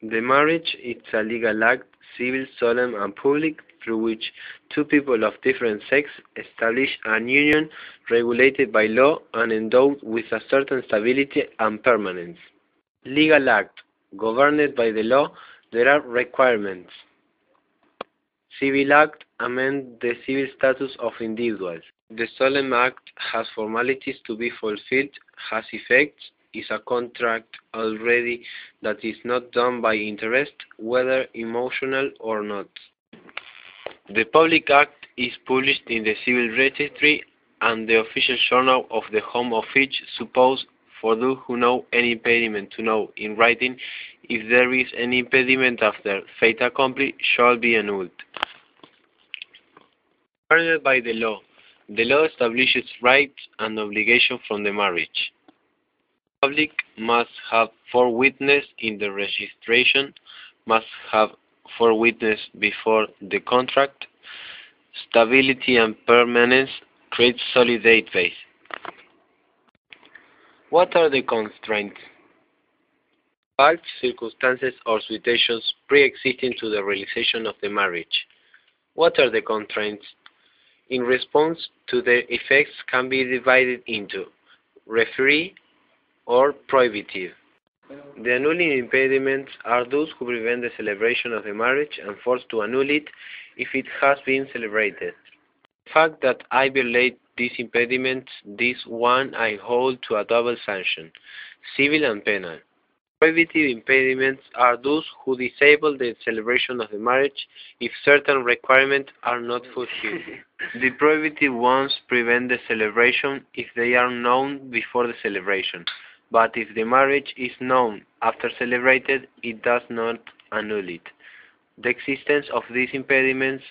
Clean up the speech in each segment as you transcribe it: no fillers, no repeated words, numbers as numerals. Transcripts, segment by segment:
The marriage is a legal act, civil, solemn, and public, through which two people of different sex establish an union regulated by law and endowed with a certain stability and permanence. Legal act. Governed by the law, there are requirements. Civil act amend the civil status of individuals. The solemn act has formalities to be fulfilled, has effects, is a contract already that is not done by interest, whether emotional or not. The public act is published in the civil registry and the official journal of the home of each. Suppose, for those who know any impediment, to know in writing if there is any impediment after fait accompli shall be annulled. Governed by the law establishes rights and obligations from the marriage. Public must have 4 witnesses in the registration, must have 4 witnesses before the contract. Stability and permanence create solid base. What are the constraints? Facts, circumstances, or situations pre-existing to the realization of the marriage. What are the constraints? In response to the effects can be divided into referee or prohibitive. The annulling impediments are those who prevent the celebration of the marriage and force to annul it if it has been celebrated. The fact that I violate these impediments, this one I hold to a double sanction, civil and penal. Prohibitive impediments are those who disable the celebration of the marriage if certain requirements are not fulfilled. The prohibitive ones prevent the celebration if they are known before the celebration, but if the marriage is known after celebrated, it does not annul it. The existence of these impediments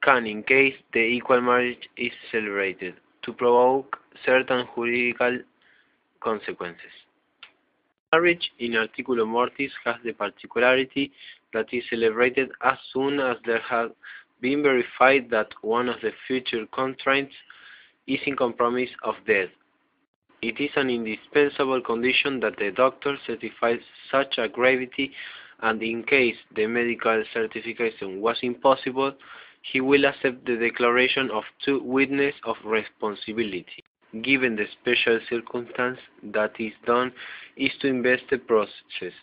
can, in case the equal marriage is celebrated, to provoke certain juridical consequences. Marriage in articulo mortis has the particularity that is celebrated as soon as there has been verified that one of the future contracts is in compromise of death. It is an indispensable condition that the doctor certifies such a gravity, and in case the medical certification was impossible, he will accept the declaration of 2 witnesses of responsibility. Given the special circumstance, that is done is to invest the process,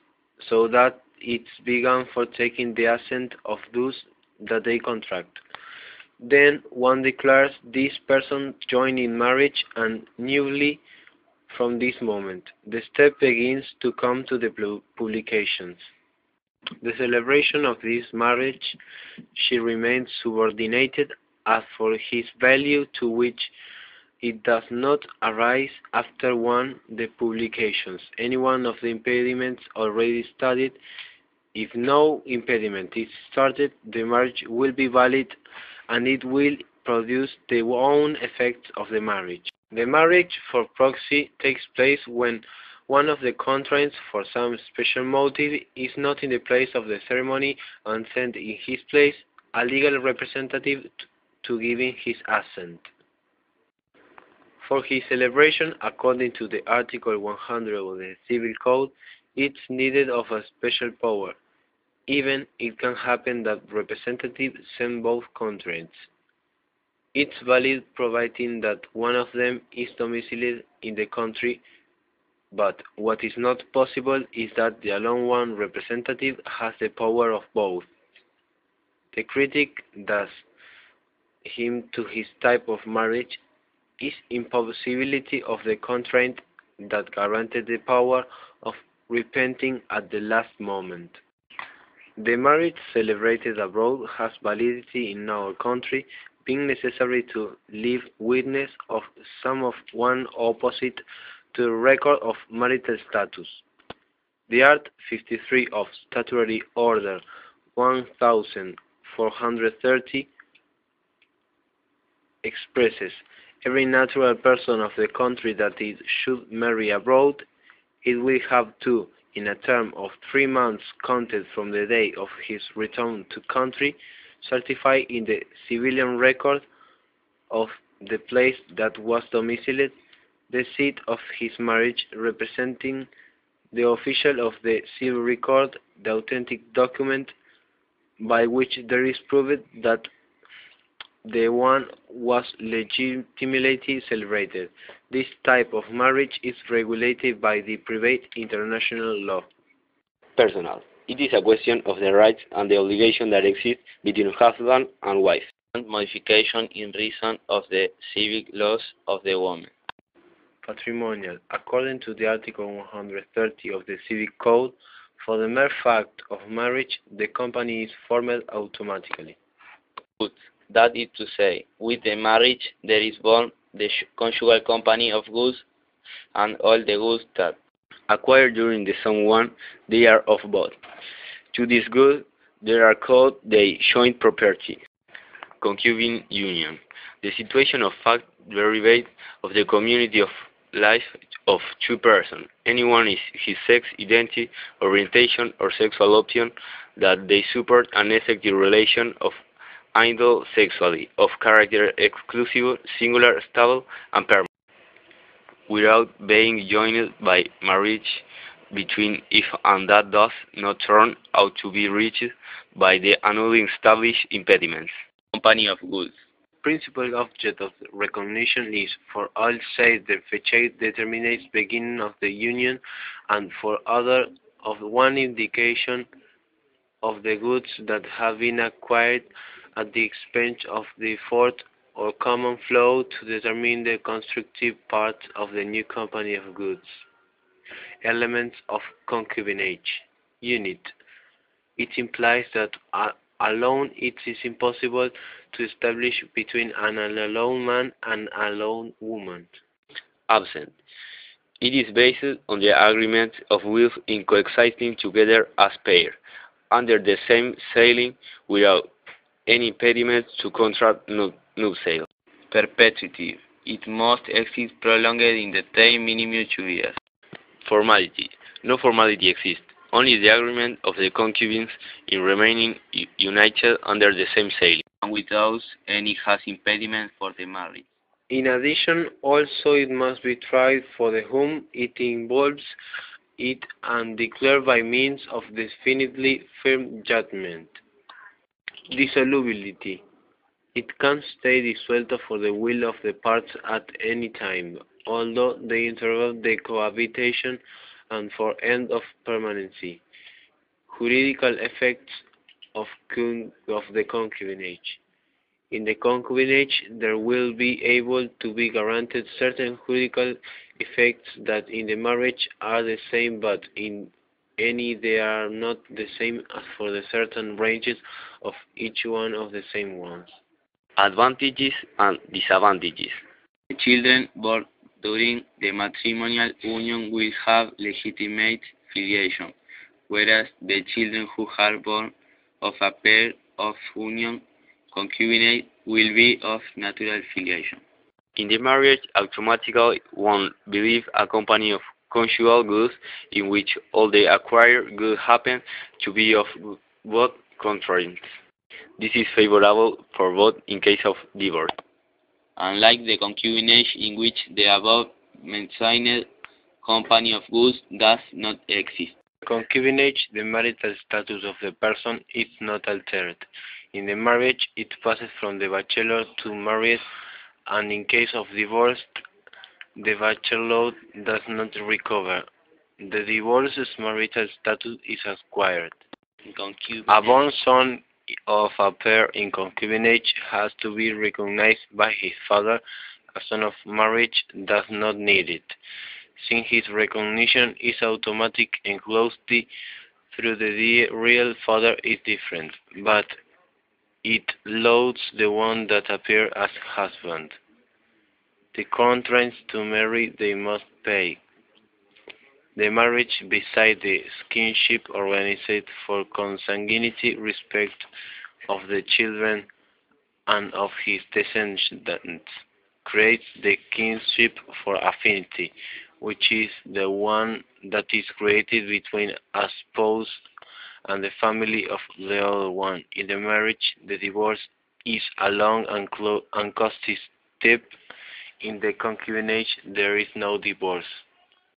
so that it's begun for taking the assent of those that they contract. Then one declares this person joined in marriage, and newly from this moment the step begins to come to the publications. The celebration of this marriage she remains subordinated as for his value, to which it does not arise after the publications, any one of the impediments already studied. If no impediment is started, the marriage will be valid and it will produce the own effects of the marriage. The marriage for proxy takes place when one of the contracts, for some special motive, is not in the place of the ceremony and sent in his place a legal representative to giving his assent. For his celebration, according to the Article 100 of the Civil Code, it's needed of a special power. Even it can happen that representatives send both contracts. It's valid providing that one of them is domiciled in the country, but what is not possible is that the alone one representative has the power of both. The critic does him to his type of marriage is impossibility of the contract that guaranteed the power of repenting at the last moment. The marriage celebrated abroad has validity in our country, being necessary to leave witness of some of one opposite to the record of marital status. The Art 53 of Statutory Order 1430 expresses every natural person of the country that it should marry abroad, it will have to, in a term of 3 months counted from the day of his return to country, certify in the civilian record of the place that was domiciled the seat of his marriage, representing The official of the civil record, the authentic document by which there is proved that the one was legitimately celebrated. This type of marriage is regulated by the private international law. Personal. It is a question of the rights and the obligation that exist between husband and wife, and modification in reason of the civic laws of the woman. Patrimonial. According to the Article 130 of the Civic Code, for the mere fact of marriage, the company is formed automatically. Goods. That is to say, with the marriage there is born the conjugal company of goods, and all the goods that acquired during the same one, they are of both. To this good, they are called the joint property. Concubine union. The situation of fact derivates of the community of life of two persons. Anyone is his sex identity, orientation, or sexual option that they support an effective relation of idle sexually, of character exclusive, singular, stable, and permanent, without being joined by marriage between if and that does not turn out to be reached by the annulling established impediments. Company of goods. Principal object of recognition is, for all say the fetch determinates beginning of the union, and for other of one indication of the goods that have been acquired at the expense of the fourth or common flow to determine the constructive parts of the new company of goods. Elements of concubinage. Unit. It implies that alone it is impossible to establish between an alone man and an alone woman. Absent. It is based on the agreement of wills in coexisting together as pair, under the same ceiling, without any impediment to contract nuptial. Perpetuity. It must exist prolonged in the time minimum 2 years. Formality. No formality exists, only the agreement of the concubines in remaining united under the same ceiling, and without any has impediment for the marriage. In addition, also it must be tried for the whom it involves it and declared by means of definitely firm judgment. Dissolubility. It can stay dissolved for the will of the parts at any time, although they interrupt the cohabitation and for end of permanency. Juridical effects of the concubinage. In the concubinage, there will be able to be guaranteed certain juridical effects that in the marriage are the same, but in any they are not the same as for the certain branches of each one of the same ones. Advantages and disadvantages. The children born during the matrimonial union will have legitimate filiation, whereas the children who are born of a pair of union concubinate will be of natural filiation. In the marriage, automatically one believes a company of conjugal goods in which all the acquired goods happen to be of both contracts. This is favorable for both in case of divorce, unlike the concubinage in which the above mentioned company of goods does not exist. In concubinage, the marital status of the person is not altered. In the marriage, it passes from the bachelor to married, and in case of divorce, the bachelor does not recover. The divorce's marital status is acquired. A born son of a pair in concubinage has to be recognized by his father. A son of marriage does not need it, since his recognition is automatic and closely through the real father is different, but it loads the one that appear as husband. The contracts to marry they must pay. The marriage beside the kinship organized for consanguinity respect of the children and of his descendants creates the kinship for affinity, which is the one that is created between a spouse and the family of the other one. In the marriage, the divorce is a long and costly step. In the concubinage, there is no divorce.